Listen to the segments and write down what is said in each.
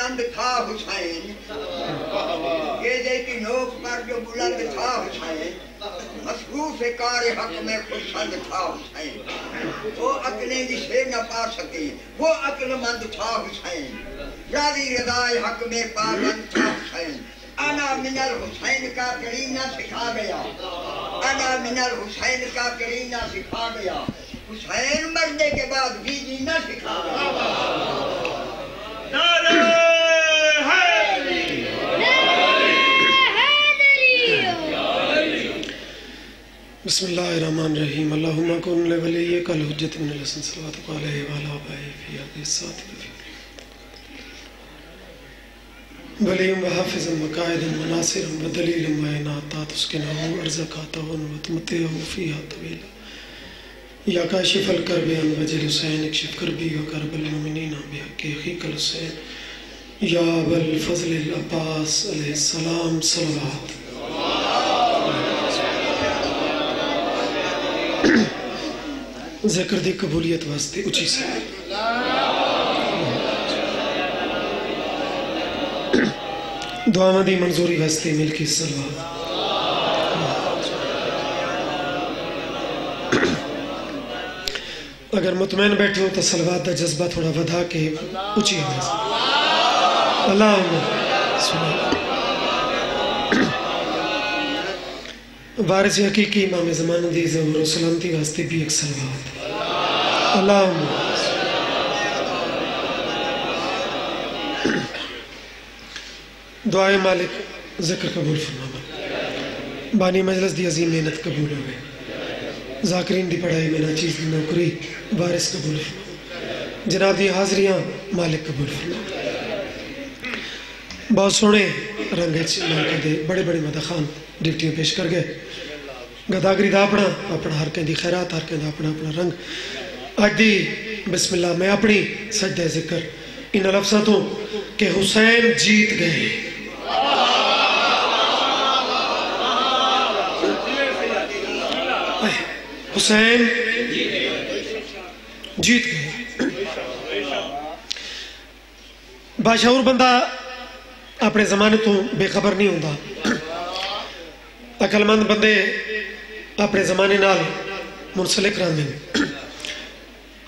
मंद था हुसैन, ये देखी नोक पर जो बुलंद था हुसैन, मसरूफ कार हक में खुशंद था हुसैन, वो अकलें जिसे न पा सके वो अक्लमंद था हुसैन, राजी रज़ाए हक में पाबंद था हुसैन। अना मिनल हुसैन का करीना सिखा गया, अना मिनल हुसैन का करीना सिखा गया, हुसैन मरने के बाद भी जीना सिखा गया। बिस्मिल्लाहिर्रहमानिर्रहीम। अल्लाहुम्मा कुन लिवलिय्यिकल हुज्जत मिनल हसन सल्लल्लाहु अलैहि व अला आलिहि फी हक़्क़िस्सात वलियुम व हाफ़िज़ुम व क़ाइदुम व नासिरुम व दलीलुम व इनाता तुस्किनुहु अर्ज़क़ातहुन व तुमतिअहु फ़ीहा तवीला या काशिफ़ल कर्बि अन वजल हुसैन इक्शिफ़ कर्बी व कर्बल मुमिनीना बिहक़्क़ि अख़ीकल हुसैन या अबल फ़ज़लिल अब्बास अलैहिस्सलाम सल्लल्लाहु। ज़िक्र दी कबूलियत वास्ते उची से दुआवां दी मंजूरी वास्ते मिल के सलवात। अगर मुतमैन बैठे हो तो सलवात का जज्बा थोड़ा बढ़ा के उची आवाज़ अल्लाहुम्मा वारिस हकीकी इमाम ज़माना दी ज़हूर सलामती वास्ते भी एक सलवात अल्लाहुम्मा। दुआए मालिक ज़िक्र कबूल फरमा, बानी मजलिस दी अजीम मेहनत कबूल हो गई, ज़ाकिरीन दी पढ़ाई में नाचीज़ दी नौकरी वारिस कबूल फरमा, जनाब दी हाज़रियाँ मालिक कबूल फरमा। बहुत सोहने रंग दे बड़े बड़े मदखान ड्यूटियाँ पेश कर गए, गदागरी का अपना अपना हर कहीं खैरात हर कहीं अपना अपना रंग। अज दी बिस्मिल्लाह मैं अपनी सजदे जिक्र इन लफ्ज़ों तो कि हुसैन जीत गए। हुसैन जीत गए। बाशऊर बंदा अपने ज़माने तो बेखबर नहीं होता, अकलमंद बंदे अपने ज़माने नाल मुनसलिक रहंदे ने।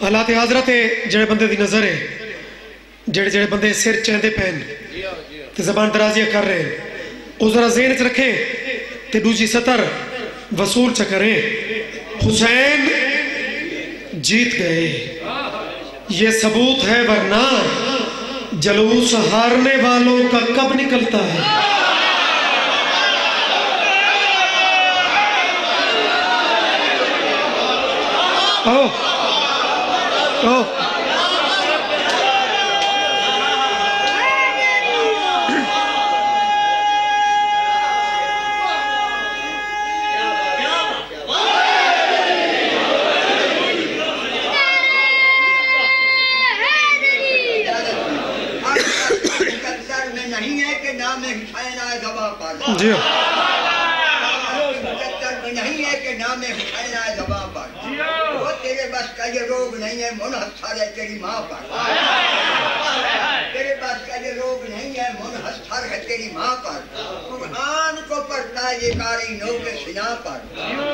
हालात हाज़रत जेड़े बंदे दी नज़र है, जेड़े जेड़े बंदे सिर चेंदे पैन ते ज़बान दराजियां कर रहे हैं, वो जरा ज़हन च रखें ते दूजी सतर वसूल च करें। हुसैन जीत गए ये सबूत है, वरना जलूस हारने वालों का कब निकलता है। ओ ओ जी नहीं है कि नाम हुसैन आए ज़बां पर, वो तेरे बस का ये रोग नहीं है मुनहसर है तेरी माँ पर, तेरे बस का ये रोग नहीं है मुनहसर है तेरी माँ पर। कुरान को पढ़ता ये कारी नो के सिना पर,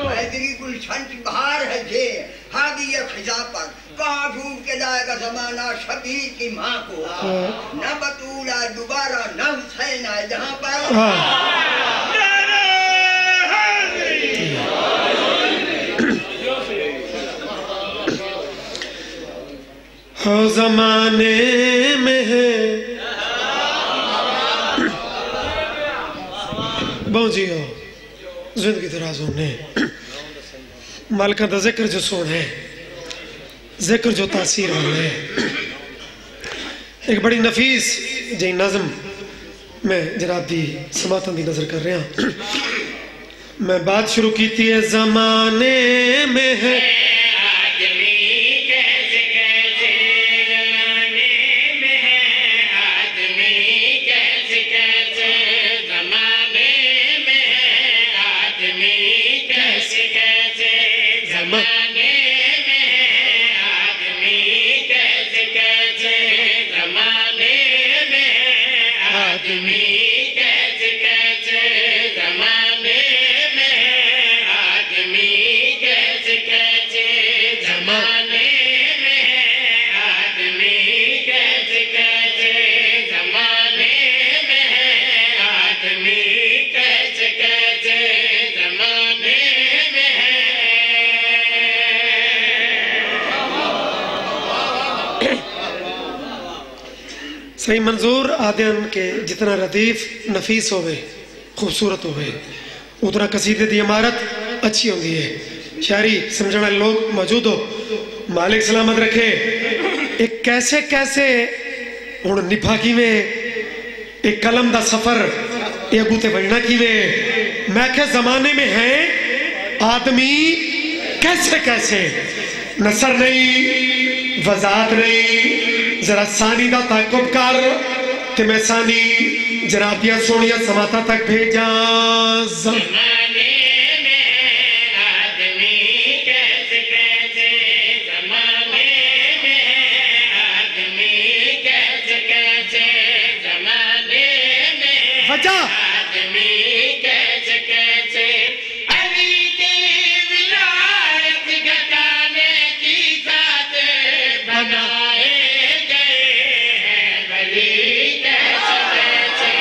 हैदरी गुलशन की बहार है जे हादी खिजा पर। कहाँ ढूंढ के लाएगा जमाना शबीर की माँ को, न बतूल आए दोबारा न हुसैन आए जहाँ पर। हो ज़माने में है बहुत जी हो जिंदगी दराज होने मालिका दा जिक्र जो सोना है, जिक्र जो तासीर वाला है। एक बड़ी नफीस जी नज़म मैं जनाब दी समातन दी नजर कर रहा। मैं बात शुरू की थी ज़माने में है आदमी कैसे कैसे जमाने में, आदमी कैसे कैसे जमाने में, आदमी कैसे कैसे जमाने में, आदमी कैसे कैसे जमाने में है। सही मंजूर आदन के जितना लतीफ नफीस होवे खूबसूरत होवे उतना कसीदे की इमारत अच्छी होती है। शायरी समझने वाले लोग मौजूद हो, मालिक सलामत रखे। एक कैसे कैसे हुण निभा किवें, एक कलम दा सफर ये अगू ते बढ़ना किवें। मैं क्या जमाने में है आदमी कैसे कैसे, नसर नहीं वजात नहीं, जरा सानी दा ताकुब कर ते मैं सानी जरा दिया सोनिया समाता तक भेजा। जमाने में आदमी कैसे कैसे जमाने में, आदमी कैसे कैसे जमाने में, वजह आदमी कैसे कैसे अली की विलायत घटाने की साथ बनाए गए हैं वली कैसे कैसे।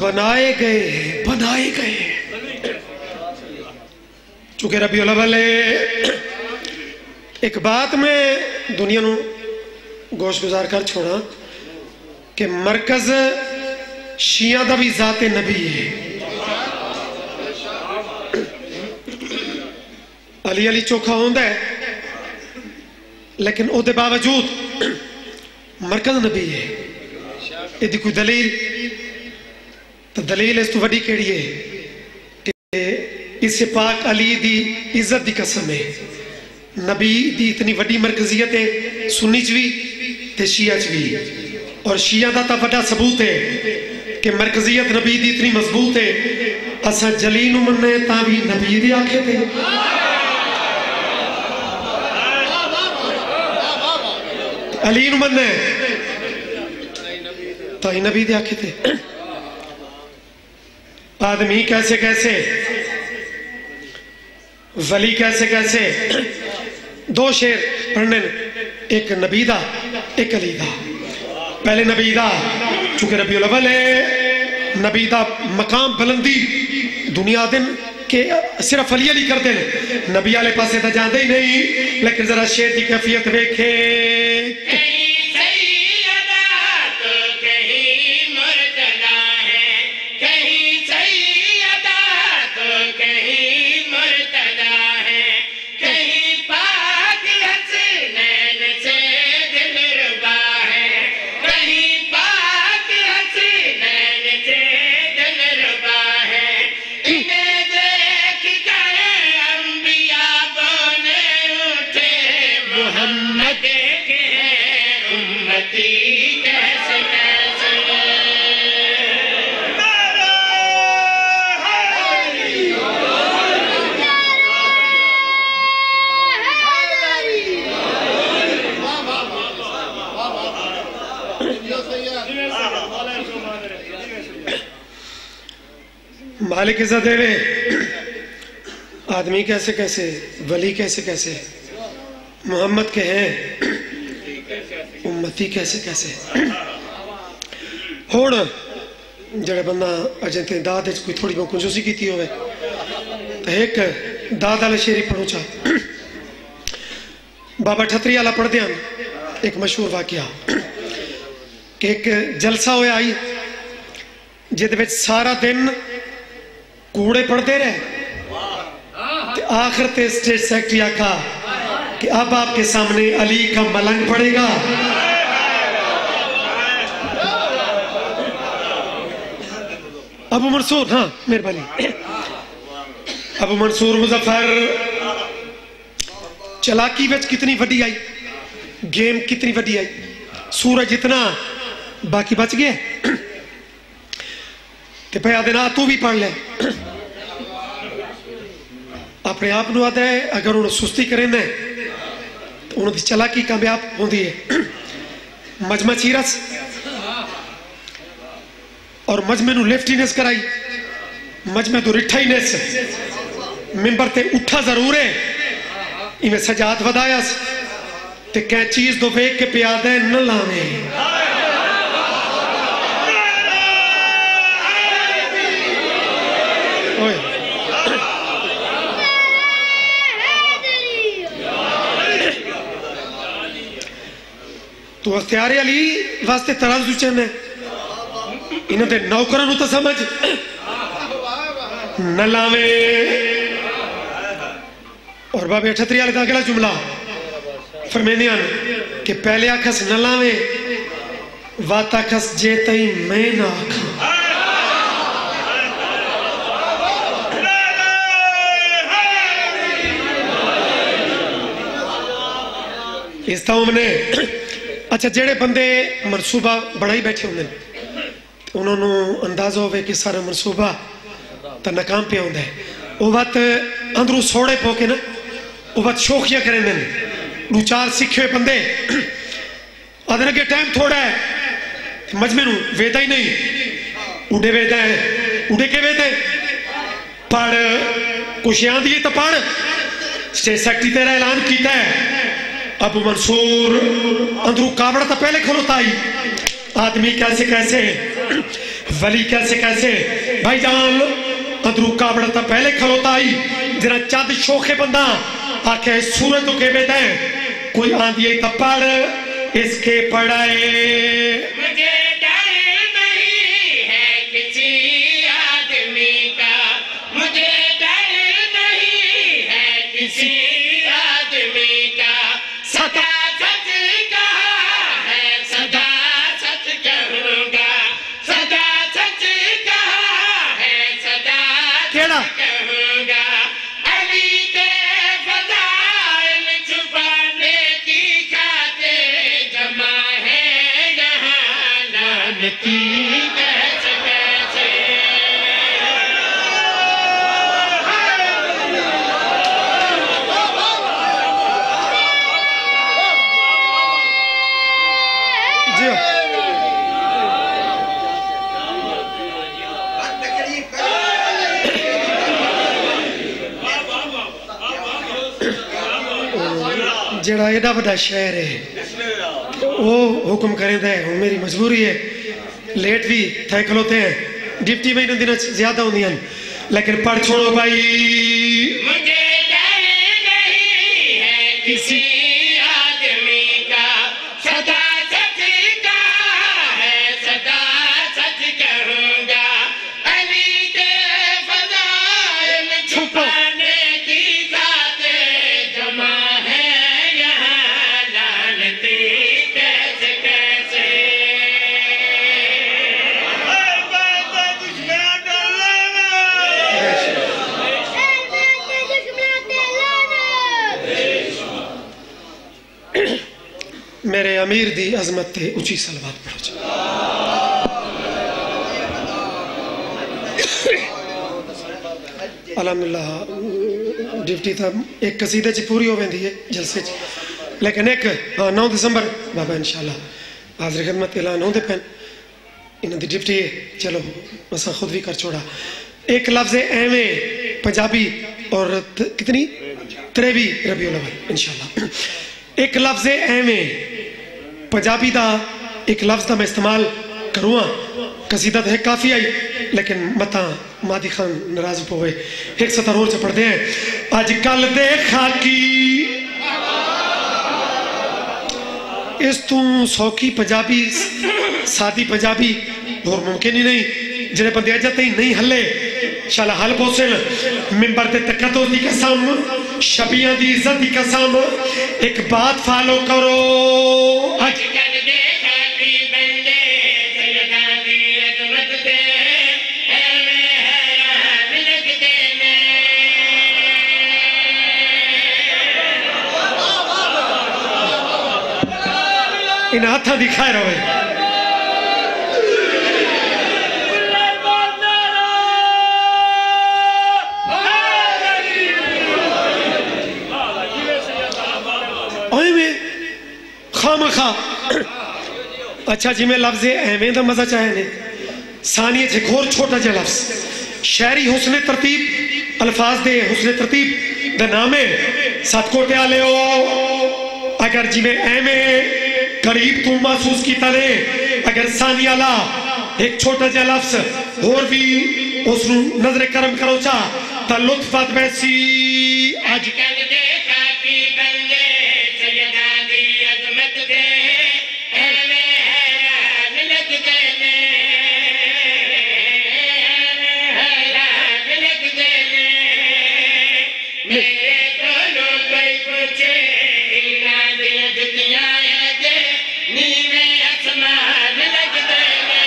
बनाए गए बनाए गए। चूंकि रबीउल अव्वल एक बात में दुनिया नू गोश गुजार कर छोड़ा कि मरकज शिया दा भी जाते नबी है। अली अली चोखा होंदा है लेकिन ओदे बावजूद मरकज नबी है। यदि कोई दलील तो दलील इस तो वडी केड़ी है कि इस पाक अली दी इज्जत दी कसम है। नबी दी इतनी वडी मरकजियत है सुन्नी च भी ते शिया च भी, और शिया दा तो वड्डा सबूत है कि मरकजियत नबी दी इतनी मजबूत है। असा जली नू मन्ने ता भी नबी दे आखे थे, अली नू मन्ने ता ही नबी दे आखे थे। आदमी कैसे कैसे, वली कैसे कैसे। दो शेर पढ़ने, एक नबी दा एक अली दा। पहले नबी दा, चूंकि रबीउल अव्वल है, नबी दा मकाम बुलंदी दुनिया दिन के सिर्फ अली अली करते हैं, नबी आले पासे तो जाते ही नहीं। लेकिन जरा शेर की कैफियत देखे, मालिक इज्जत देवे। आदमी कैसे कैसे, वली कैसे कैसे, मोहम्मद के हैं उम्मती कैसे कैसे। हुण जड़े बंदा अजें ते दाद कोई थोड़ी बहुत कंजूसी की होवे तो एक दाद वाले शेरी पढ़ू चा। बाबा ठतरी वाला पढ़ते हैं एक मशहूर वाकया कि एक जलसा होया आई जिद सारा दिन कूड़े पढ़ते रहे। आखिर ते स्टेट सेक्रेटरी आखा कि अब आपके सामने अली का मलंग पड़ेगा। अबू मंसूर, हाँ मेहरबानी। अबू मंसूर मुजफ्फर चलाकी विच कितनी वड्डी आई, गेम कितनी वड्डी आई। सूरज जितना बाकी बच गया ते पे आदे ना तू भी पढ़ ले। अपने आप को आता है अगर उन्होंने सुस्ती करें तो उन्होंने चलाकी कामयाब होती है। मजमा चीरस और मजमे नू लिफ्टीनेस कराई, मजमे तो रिठाईनेस, मिंबर ते उठा जरूर है, इवें सजात वधायस ते कै चीज तो वेख के प्याद है न लावे। तू अख्तियार अली वास्ते तराजू चंद है, इन्हों के नौकरों तो समझ न लावे। और बाबे 38 वाले का अगला जुमला फरमेंदे कि पहले आखस न लावे वात आखस जे तई मैं ना आखा। इस तरह हमने अच्छा जेड़े बंदे मनसूबा बनाई बैठे होंगे उन्होंने अंदाजा होवे कि सारा मनसूबा तो नाकाम पे होंगे। वो बात अंदरों सोड़े पो के ना वो बात शौकिया करें दो चार सीखे हुए बंदे आदर के टाइम थोड़ा है मजमे नू वेदा ही नहीं उड़े वेदा है उड़े के वेदे पढ़ कुछ आंदी तो पढ़। स्टेट सेक्रेटरी तेरा ऐलान किया है अबू मंसूर अंदरू कावड़ तो पहले खलोता ही आदमी कैसे कैसे वली कैसे कैसे भाईजान अंदरू कावड़ तो पहले खलोता ही जरा चंद शोखे बंदा आखे सूरत तो के बेटा है कोई आंधी तो पढ़ इसके पढ़ाए। मुझे डर नहीं है किसी आदमी का, मुझे डर नहीं है किसी आदमी का। सदा सच कहा है सदा सच कहूँगा, सदा सच कहा है सदा केड़ा कहूँगा। अली के फज़ाइल छुपाने की खातिर जमा है यहाँ लानती कैसे कैसे। जी तकलीफ जड़ा एडा बड़ा शहर है वो हुक्म करें दे मेरी मजबूरी है लेट भी थे खलोते हैं डिप्टी में इन दिनों ज्यादा होंगी लेकिन पढ़ छोड़ो भाई। मुझे डर नहीं है किसी आदमी का, सदा सच कहा है सदा सच कहूँगा। अली के फज़ाइल छुपाने की खातिर जमा है यहाँ लानती कैसे कैसे। मेरे अमीर दी अजमत ते उची सलवात पढ़ो जी। अल्हम्दुलिल्लाह डिप्टी तो एक कसीदे च पूरी हो वेंदी है जलसे च लेकिन एक 9 दिसंबर बाबा इंशाल्लाह हाजिर खिदमत ऐलान होंदे पैन इन्हां दी डिप्टी है। चलो असां खुद भी कर छोड़ा एक लफ्ज़ एवें पंजाबी और कितनी 23 रबीउल अव्वल इंशाल्लाह एक लफ्ज़ एवें पंजाबी का एक लफ्ज़ का मैं इस्तेमाल करूँगा कसीदा तो है काफ़ी आई लेकिन मता मादी खान नाराज पोवे एक सतर और च पढ़ते हैं। अजकल दे खाकी इस तू सौखी पंजाबी सादी पंजाबी और मुमकिन ही नहीं जिन्हें बंदे अज तई नहीं हले शाला हल पोसल मिंबर ते तकतो दी कसम शबियां दी इज्जत दी कसम एक बात फॉलो करो। आजकल देखा कि बंदे सैयदा दी अजमत दे एवें हैरान लगदे ने। इन हाथों की खैर होवे। खामखा अच्छा जिमें लफ्ज़ एवें का मजा चाहे ने सानिया च एक होर छोटा जहा लफ्ज़ शहरी हुस्न तरतीब अल्फाज दे हुस्न तरतीब दे नामे सतकोटे आले हो अगर जिमें एवें करीब तू महसूस किया ने अगर सानिया ला एक छोटा जहा लफ्ज़ होर भी उस नजरे करम करो चा ता लुत्फ वैसी आजकल देखा कि बंदे सजदा दी अजमत दे एवें हैरान लगदे ने हैरान लगदे ने मेरे कोलों कोई पूछे इन्हां दी जुतियां ते नीवें आसमान लगदे ने।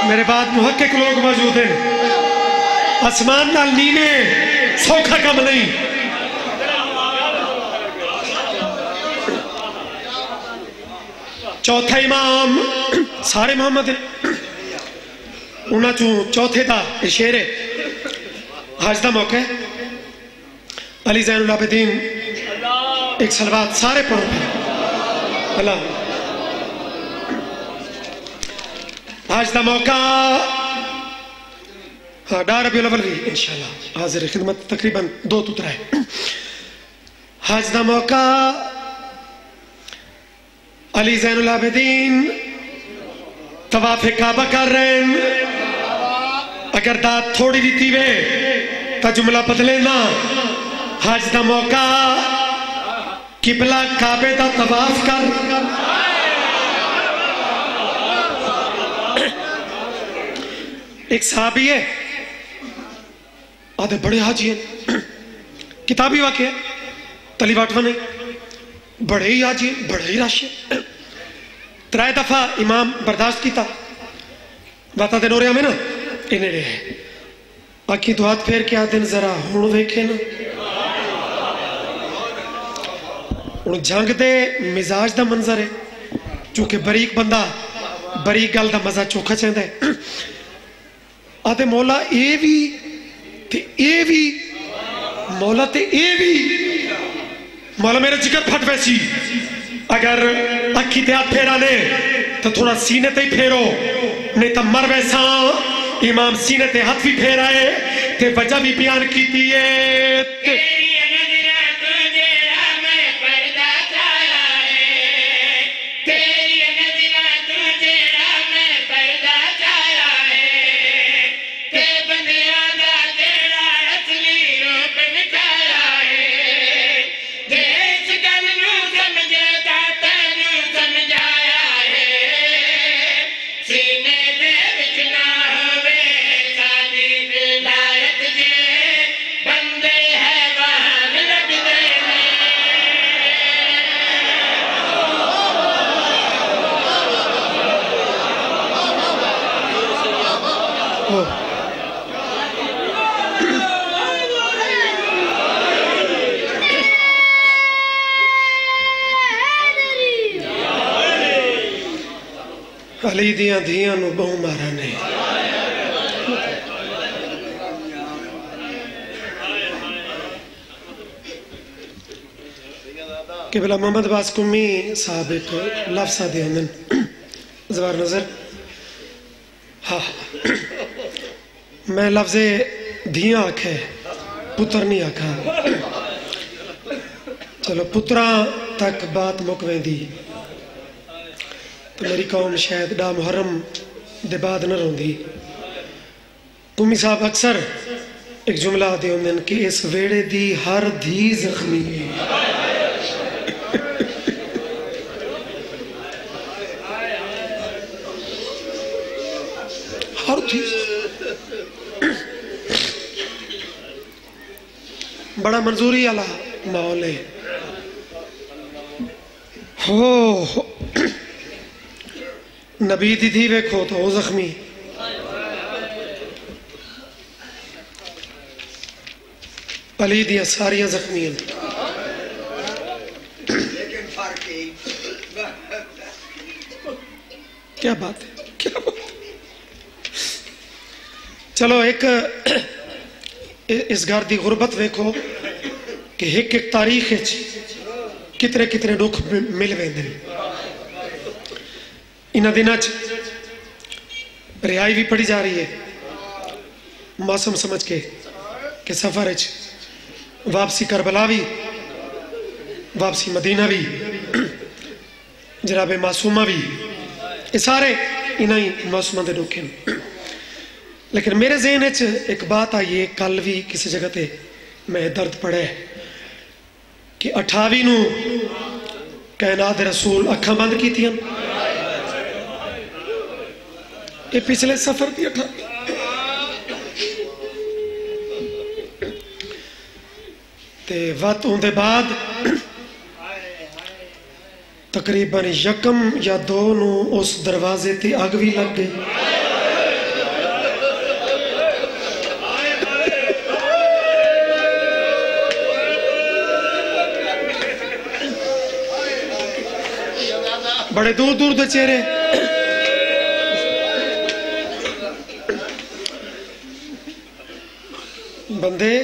मेरे बाद मुहक्किक लोग मौजूद हैं। आसमान नाल नीने सौखा कम नहीं। चौथा इमाम सारे मोहम्मद हैं उन्हां चों चौथे दा शेर है हज दा मौका है अली ज़ैनुल आबिदीन एक सलवात सारे पढ़ो अल्लाह आज का मौका हाँ डार रबीउल अव्वल भी इंशाल्लाह हाजिर खिदमत तकरीबन 2 तुतरा है। हज का मौका अली ज़ैनुल आबिदीन तवाफ काबा कर रहे हैं अगर दात थोड़ी दी वे तो जुमला बदले ना हज का मौका किबला काबे का तवाफ कर एक साहबी है आधे बड़े हाजी हैं किताबी वाक्य है तली वाटवा नहीं बड़े ही हाजी बड़े ही राशि 3 दफा इमाम बर्दाश्त किया बाता दिन हो रहा में ना इन्हें रहे आखी तो हाथ फेर के आते जरा हुण वेखे ना हुण जंग दे मिजाज दा मंजर है चूंकि बरीक बंदा बरीक गल दा मजा चोखा चाहता है आते मौला ये भी मौला ते ये भी मौला मेरा जिगर फट वैसी अगर अखी ते हाथ फेरा ने तो थोड़ा सीने ते ही फेरो नहीं तो मर वैसा इमाम सीने ते हाथ भी फेरा है ते वजह भी बयान की अली दियां धियां नूं बहु मारा ने किबला मोहम्मद अब्बास कुमी साहब एक लफ्ज़ दे हंदन ज़वार नज़र हाँ मैं लफ्ज़ धियां आखे पुत्र नहीं आखा चलो पुत्रा तक बात मुक वेंदी तो मेरी कौम शायद डा मुहर्रम दे बाद न रोंदी कुमी साहब अक्सर एक जुमला दे होंदे कि इस वेड़े दी हर धी जख्मी है हर धी बड़ा मंजूरी वाला माहौल है हो नबी दीदी वेखो तो वो जख्मी अली दियां सारियां जख्मी हैं क्या बात है, क्या बात है। चलो एक इस घर की गुरबत देखो कि एक एक तारीख कितने कितने दुख मिल वेंदे। इन दिनों रिहाई भी पढ़ी जा रही है मौसम समझ के कि सफर वापसी करबला भी, वापसी मदीना भी, जनाब मासूमा भी, ये सारे इन्हीं मौसमों के दुख हैं। लेकिन मेरे ज़हन एक बात आई है, कल भी किसी जगह पे मैं दर्द पढ़े कि 28 नूं कायनात रसूल अखा बंद की, ये पिछले सफर की 28 ते वत उनके बाद तकरीबन यकम या 2 नूं उस दरवाजे ते अग भी लग गई। बड़े दूर दूर दे चेहरे, बंदे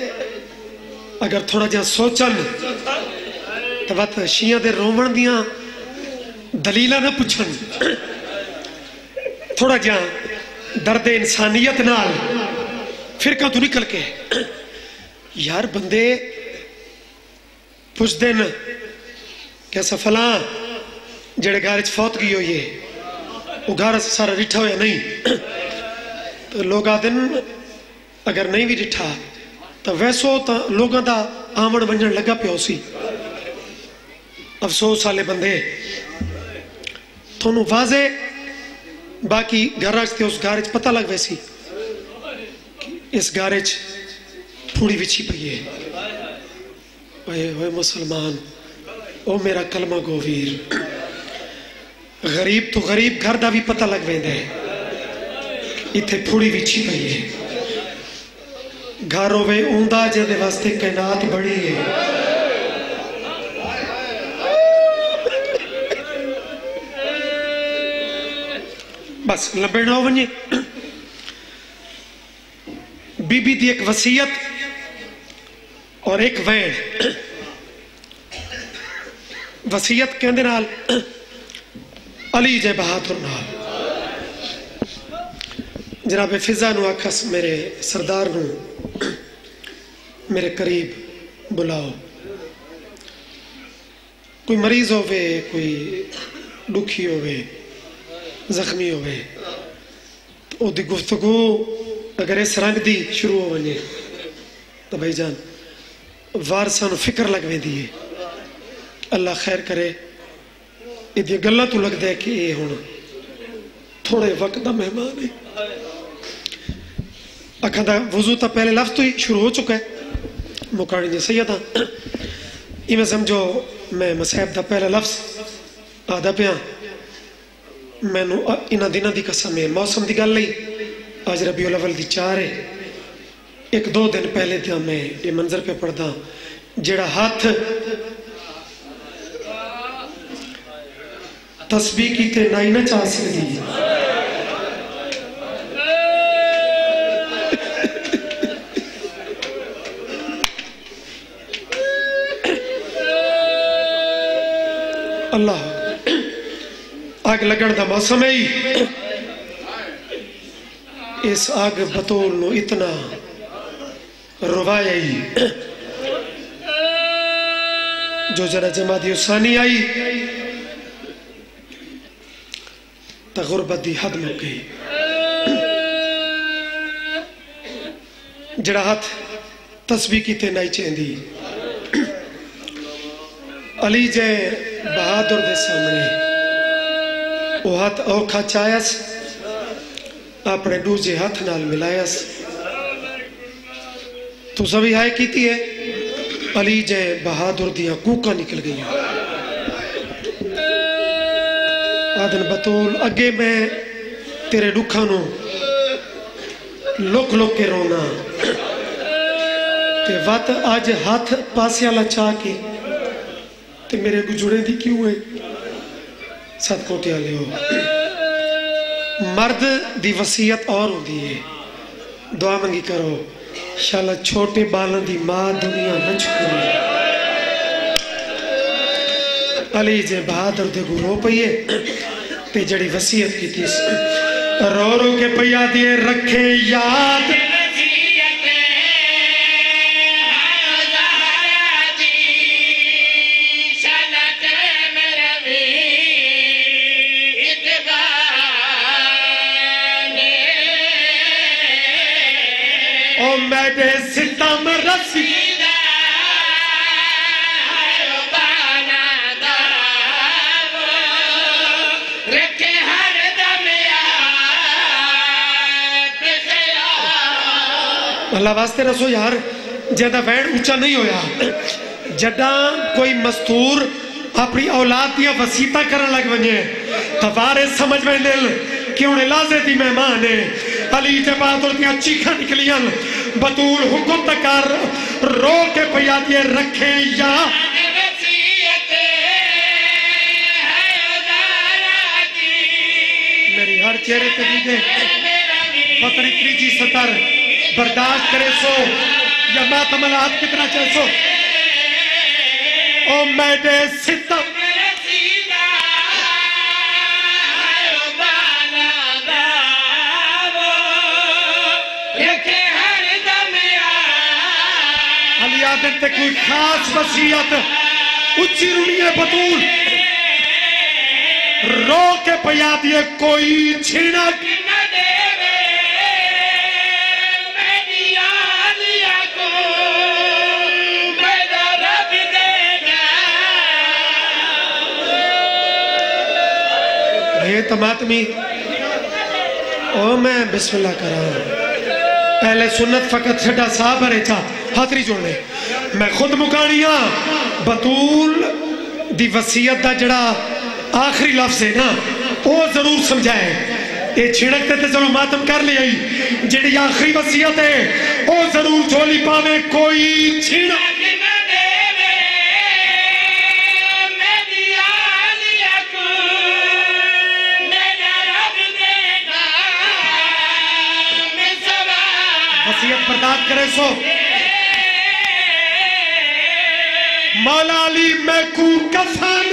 अगर थोड़ा जा सोचन तो वत शिया दे रोवण दियां दलील ना पुछन, थोड़ा जा दर्द इंसानियत नाल फिरका तू निकल के यार बंदे पुछते न कि ऐसा फलां जेड़े घर फौतगी हुई है वो घर सारा डिठा होया नहीं, तो लोग आते अगर नहीं भी डिठा तो वैसो तो लोगों का आमन वंजन लगा पिया सी। अफसोस वाले बंदे थोनू वाजे बाकी घर उस घर पता लग वैसी इस घर फूड़ी बिछी पई है। ओए मुसलमान, ओ मेरा कलमा गोवीर, गरीब तो गरीब घर का भी पता लग वेंदा है, इत्थे फूड़ी बिछी पई है। घर होवे ऊंदा जिहदे वास्ते कायनात बड़ी है। बस लंबे ना वने बीबी की एक वसीयत और एक वैन। वसीयत कहंदे नाल अली जय बहादुर नाल जनाब फिजा नू आखस मेरे सरदार नू मेरे करीब बुलाओ, कोई मरीज होवे, कोई दुखी होवे, जख्मी होवे, तो ओदी गुफ्तगू अगर इस रंग दी शुरू हो वने तो भाई जान वारसा नू फिक्र लग वेंदी है। अल्लाह खैर करे, इहदी गल्लां तो लगदा है कि ये हुण थोड़े वक्त दा मेहमान है। अखा दा वजू तो पहले लफ्ज तो ही शुरू हो चुका है, मुकाड़ी जी सैयदा इवें समझो मैं मसहब का पहला लफ्ज आदा पिया। मैनू इन्हां दिनां दी कसम है, मौसम की गल नहीं, अज रबीउल अव्वल दी 4 है, 1-2 दिन पहले तो मैं ये मंजर पे पढ़दा जेड़ा हाथ तस्बीह की ते नाई ना चाह सकदी। अल्लाह आग लगन का मौसम है ही, इस आग बतौल नो इतना रुवाया ही जो जरा जमाती उसानी आई तो गुरबत की हद मुक गई। जड़ा हाथ तस्बीह की नाई चेंदी अली जय बहादुर के सामने वो हाथ औखा चायस अपने दूजे हाथ नाल मिलायस तो सभी हाय की है। अली जय बहादुर दियां कूका निकल गई। आदन बतूल अगे मैं तेरे दुखा नू लुक लुक के रोना ते वत अज हाथ पासे वाला चाह के ते मेरे गुजरे दी क्यों है। सदकोटे वाले हो। मर्द दी वसीयत और होती है, दुआ मंगी करो शाला छोटे बालों दी मां दुनिया न छोड़े। अली जे बहादुर दे गुरो पईए ते जड़ी वसीयत की थी रो रो के पैया दिए रखे याद मेरे सितम रसी अल्लाह वास्ते रसो यार ज्यादा वैन ऊंचा नहीं होया। जदा कोई मस्तूर अपनी औलाद दिया वसीता करन लग वने तो वारे समझ में दिल कि उन्हें लाजे दी मेहमान है। अली ते बहादुर दियां चीखां निकलियां बतूल हुक्म तकार रो के पैया दिए रखे या मेरी हर चेहरे पे दीदे पतरी त्रीजी सतर बर्दाश्त करे सो या मातम हाथ कितना चाहे सो ओ मेरे सितम ते कोई खास वसीयत उच्ची रुनी है बतूल रो के पया दिए कोई छिड़क ये तमातमी ओ मैं बिस्मिल्लाह करा पहले सुन्नत फकत छड़ा साहब रेचा हाथरी जोड़ने मैं खुद मुकानिया बतूल दी वसीयत दा जड़ा आखिरी लफ्ज है ना वो जरूर समझाए। ये छिड़कते तो चलो मातम कर लिया जी आखिरी वसीयत है वो जरूर झोली पावे कोई छिड़क वसीयत बर्दाश्त करे सो मौला अली मैं कू कफन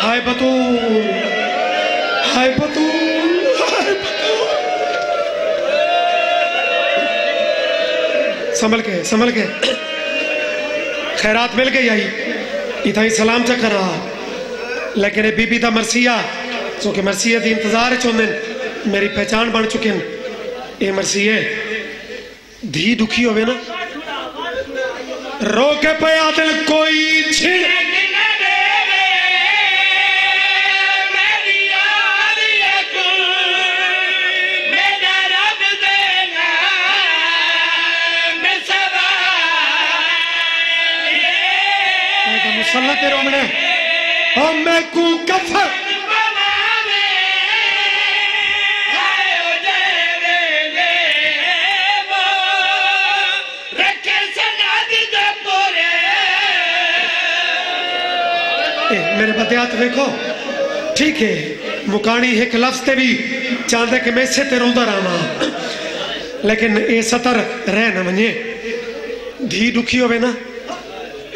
हाय बतूल हाय बतूल हाय बतूल संभल के खैरात मिल गई आई इतना ही सलाम चक्कर रहा लेकिन बीबी दा मरसिया क्योंकि मरसिया दी इंतजार चौंदे मेरी पहचान बन चुके हैं। ये मरसिए धी दुखी होवे ना रो के पे आते कोई छिड़ मुसल्ला तेरे हमने हम मैं कू कफर मेरे बदयात देखो ठीक है मुकानी एक लफ्ज ते भी चाहते कि मैं इसे ते रोंदा रहा लेकिन ये सतर रह न मने धी दुखी होवे ना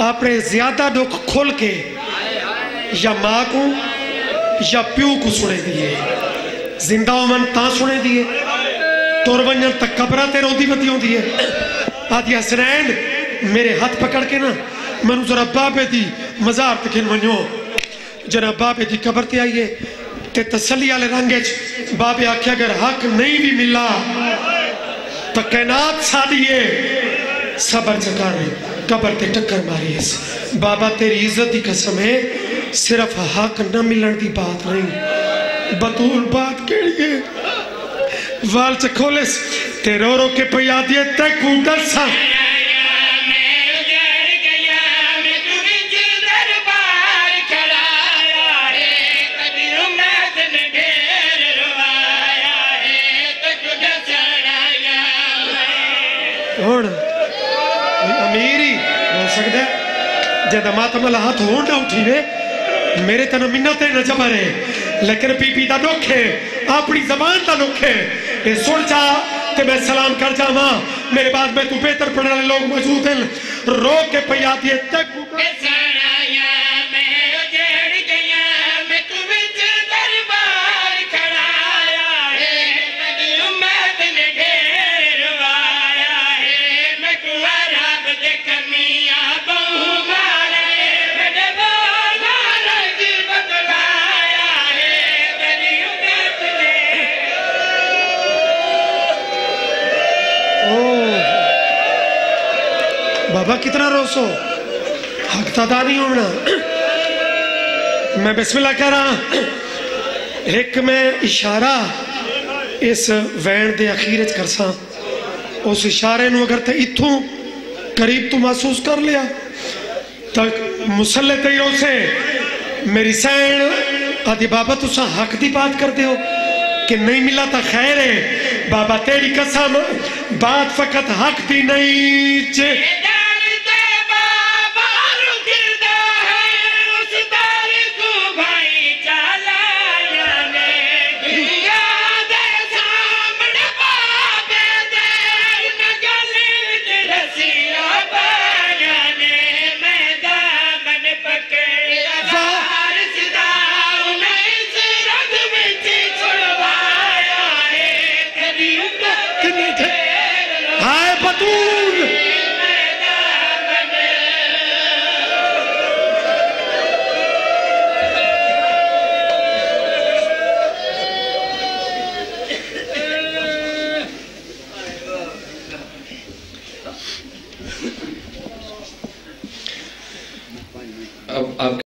आपने ज्यादा दुख खोल के या माँ को या प्यू को सुने दिए जिंदा मन ता सुने दिए तुर वंजन तक कबरा ते रोंदी बती होती है आदि हसनैन मेरे हाथ पकड़ के ना मैं जरा बाबे दी मजार तक वनो जरा बाबे दी कबर ते आइए ते तसली वाले रंग बाबे आख्या अगर हक नहीं भी मिला तो कैनात साड़िए सबर चकार कबर ते टक्कर मारी बाबा तेरी इज्जत की कसम है सिर्फ हक न मिलन की बात नहीं बतूल बात केड़ी है वाल च खोलिस ते रो रो के पिया दिए ते कूदर सा हुण अमीर ही हो सकता है जद मातम वाला हाथ हों ना उठी वे मेरे तन मिन्नत न जबर है लेकिन बीबी का दुख है अपनी जबान का दुख है ये सुन जा ते मैं सलाम कर जावा मेरे बाद में तू बेहतर पढ़ने वाले लोग मौजूद हैं रोक के पई आती है तक बाबा कितना रोसो हक तादा नहीं होना मैं बिस्मिल्लाह कह रहा एक मैं इशारा इस वैन के अखीर कर सा उस इशारे नू अगर ते इथों करीब तू महसूस कर लिया तो मुसल्ले ते रोसे मेरी सैन आदि बाबा तुसा हक की बात करते हो कि नहीं मिला तो खैर है बाबा तेरी कसम बात फकत हक की नहीं अब